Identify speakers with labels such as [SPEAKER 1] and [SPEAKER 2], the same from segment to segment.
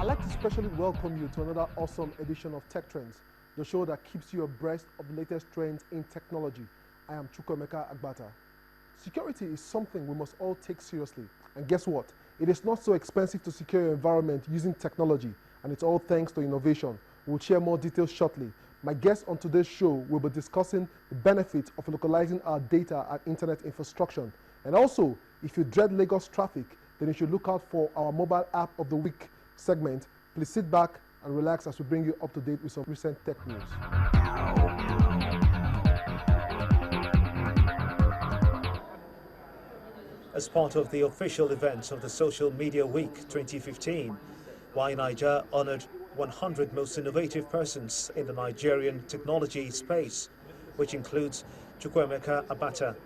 [SPEAKER 1] I'd like to specially welcome you to another awesome edition of Tech Trends, the show that keeps you abreast of the latest trends in technology. I am Chukwemeka Agbata. Security is something we must all take seriously. And guess what? It is not so expensive to secure your environment using technology, and it's all thanks to innovation. We'll share more details shortly. My guest on today's show will be discussing the benefits of localizing our data and internet infrastructure. And also, if you dread Lagos traffic, then you should look out for our mobile app of the week segment. Please sit back and relax as we bring you up to date with some recent tech news.
[SPEAKER 2] As part of the official events of the Social Media Week 2015, Niger honored 100 most innovative persons in the Nigerian technology space, which includes Chukwemeka Agbata,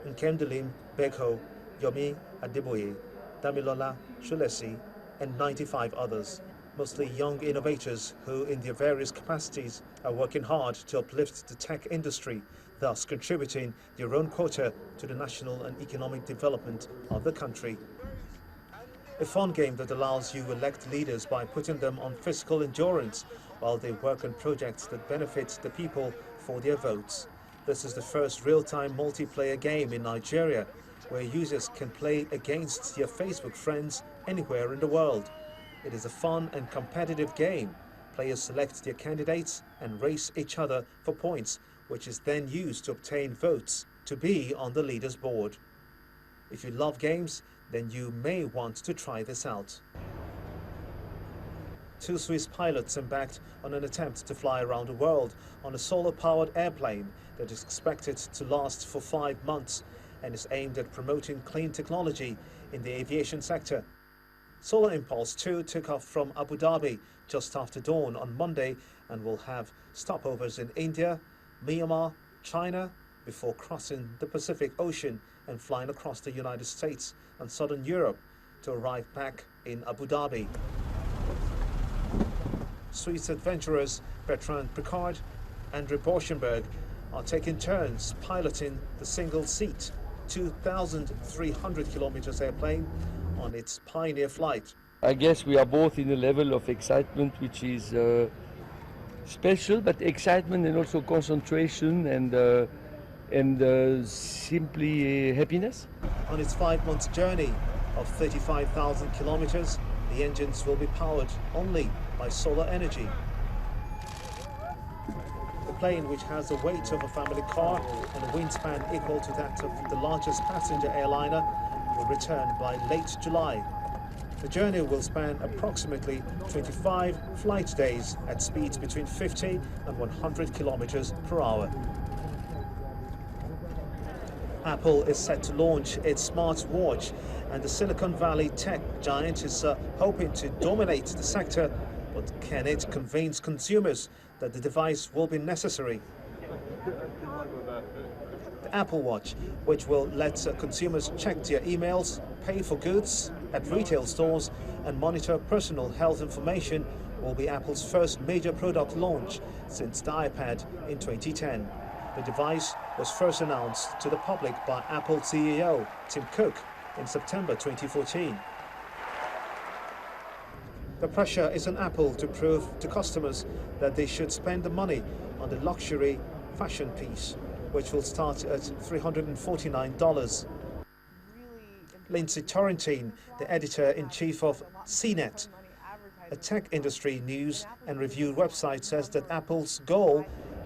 [SPEAKER 2] Nkemdelim Beko, Yomi Adeboye, Damilola Shulesi, and 95 others, mostly young innovators who, in their various capacities, are working hard to uplift the tech industry, thus contributing their own quota to the national and economic development of the country. A fun game that allows you to elect leaders by putting them on physical endurance while they work on projects that benefit the people for their votes. This is the first real-time multiplayer game in Nigeria where users can play against their Facebook friends anywhere in the world. It is a fun and competitive game. Players select their candidates and race each other for points, which is then used to obtain votes to be on the leaders board. If you love games, then you may want to try this out. Two Swiss pilots embarked on an attempt to fly around the world on a solar-powered airplane that is expected to last for 5 months and is aimed at promoting clean technology in the aviation sector. Solar Impulse 2 took off from Abu Dhabi just after dawn on Monday and will have stopovers in India, Myanmar, China, before crossing the Pacific Ocean and flying across the United States and Southern Europe to arrive back in Abu Dhabi. Swiss adventurers Bertrand Picard and Andre Borschenberg are taking turns piloting the single-seat 2,300 kilometers airplane on its pioneer flight.
[SPEAKER 3] I guess we are both in a level of excitement which is special, but excitement and also concentration and simply happiness.
[SPEAKER 2] On its 5-month journey of 35,000 kilometers, the engines will be powered only by solar energy. The plane, which has the weight of a family car and a wingspan equal to that of the largest passenger airliner, will return by late July. The journey will span approximately 25 flight days at speeds between 50 and 100 kilometers per hour. Apple is set to launch its smartwatch, and the Silicon Valley tech giant is hoping to dominate the sector, but can it convince consumers that the device will be necessary? The Apple Watch, which will let consumers check their emails, pay for goods at retail stores, and monitor personal health information, will be Apple's first major product launch since the iPad in 2010. The device was first announced to the public by Apple CEO Tim Cook in September 2014. The pressure is on Apple to prove to customers that they should spend the money on the luxury fashion piece, which will start at $349. Lindsay Torrentine, the editor-in-chief of CNET, a tech industry news and review website, says that Apple's goal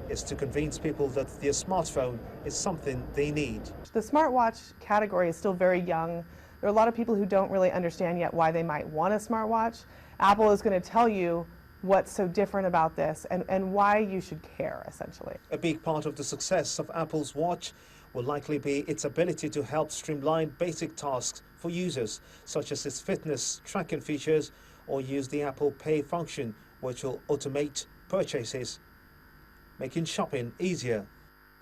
[SPEAKER 2] is to convince people that their smartphone is something they need.
[SPEAKER 4] The smartwatch category is still very young. There are a lot of people who don't really understand yet why they might want a smartwatch. Apple is going to tell you what's so different about this and why you should care, essentially.
[SPEAKER 2] A big part of the success of Apple's watch will likely be its ability to help streamline basic tasks for users, such as its fitness tracking features, or use the Apple Pay function, which will automate purchases, making shopping easier.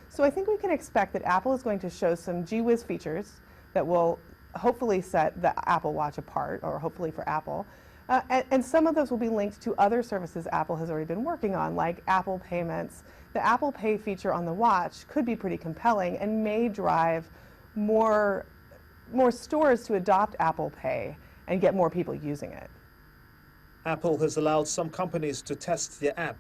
[SPEAKER 4] So I think we can expect that Apple is going to show some gee-whiz features that will hopefully set the Apple Watch apart, or hopefully for Apple. And some of those will be linked to other services Apple has already been working on, like Apple Payments. The Apple Pay feature on the watch could be pretty compelling and may drive more stores to adopt Apple Pay and get more people using it.
[SPEAKER 2] Apple has allowed some companies to test their app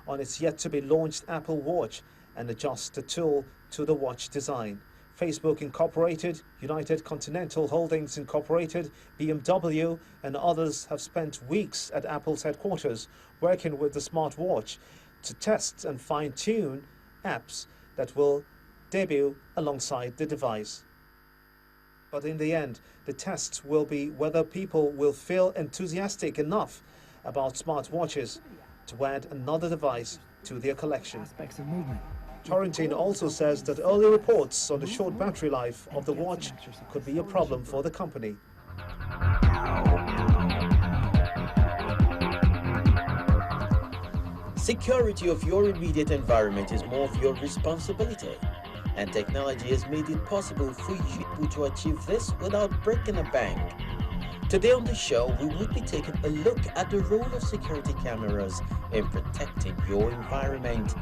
[SPEAKER 2] on its yet-to-be-launched Apple Watch and adjust the tool to the watch design. Facebook Incorporated, United Continental Holdings Incorporated, BMW and others have spent weeks at Apple's headquarters working with the smartwatch to test and fine-tune apps that will debut alongside the device. But in the end, the test will be whether people will feel enthusiastic enough about smartwatches to add another device to their collection.
[SPEAKER 5] Aspects of movement.
[SPEAKER 2] Torrentine also says that early reports on the short battery life of the watch could be a problem for the company.
[SPEAKER 6] Security of your immediate environment is more of your responsibility, and technology has made it possible for you to achieve this without breaking a bank. Today on the show, we will be taking a look at the role of security cameras in protecting your environment.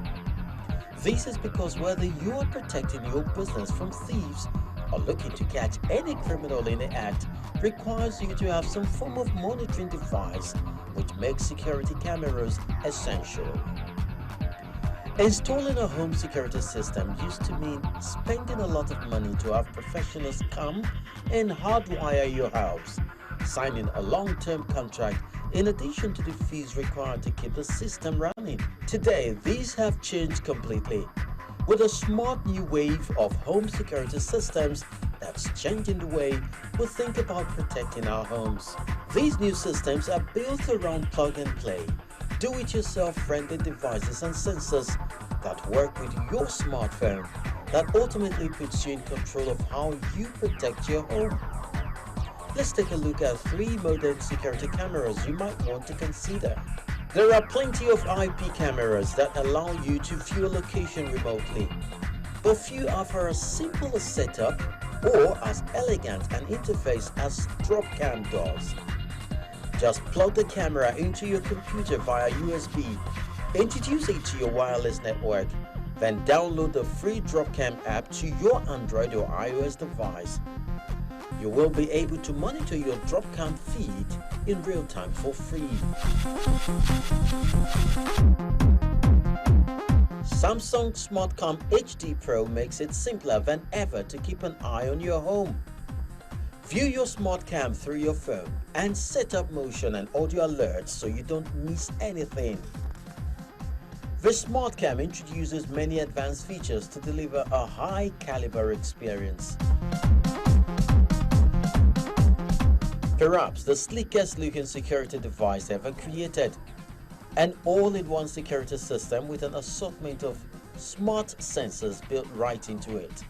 [SPEAKER 6] This is because whether you are protecting your business from thieves or looking to catch any criminal in the act requires you to have some form of monitoring device, which makes security cameras essential. Installing a home security system used to mean spending a lot of money to have professionals come and hardwire your house, signing a long-term contract in addition to the fees required to keep the system running. Today, these have changed completely, with a smart new wave of home security systems that's changing the way we think about protecting our homes. These new systems are built around plug-and-play, do-it-yourself friendly devices and sensors that work with your smartphone that ultimately puts you in control of how you protect your home. Let's take a look at 3 modern security cameras you might want to consider. There are plenty of IP cameras that allow you to view a location remotely, but few offer as simple a setup or as elegant an interface as DropCam does. Just plug the camera into your computer via USB, introduce it to your wireless network, then download the free DropCam app to your Android or iOS device. You will be able to monitor your DropCam feed in real time for free. Samsung SmartCam HD Pro makes it simpler than ever to keep an eye on your home. View your SmartCam through your phone and set up motion and audio alerts so you don't miss anything. The SmartCam introduces many advanced features to deliver a high caliber experience. Perhaps the sleekest looking security device ever created. An all-in-one security system with an assortment of smart sensors built right into it.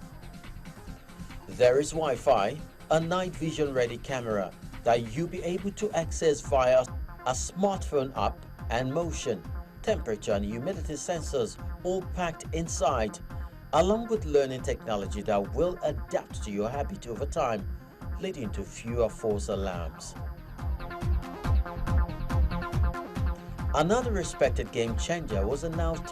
[SPEAKER 6] There is Wi-Fi, a night vision ready camera that you'll be able to access via a smartphone app, and motion, temperature and humidity sensors all packed inside, along with learning technology that will adapt to your habit over time, leading to fewer false alarms. Another respected game changer was announced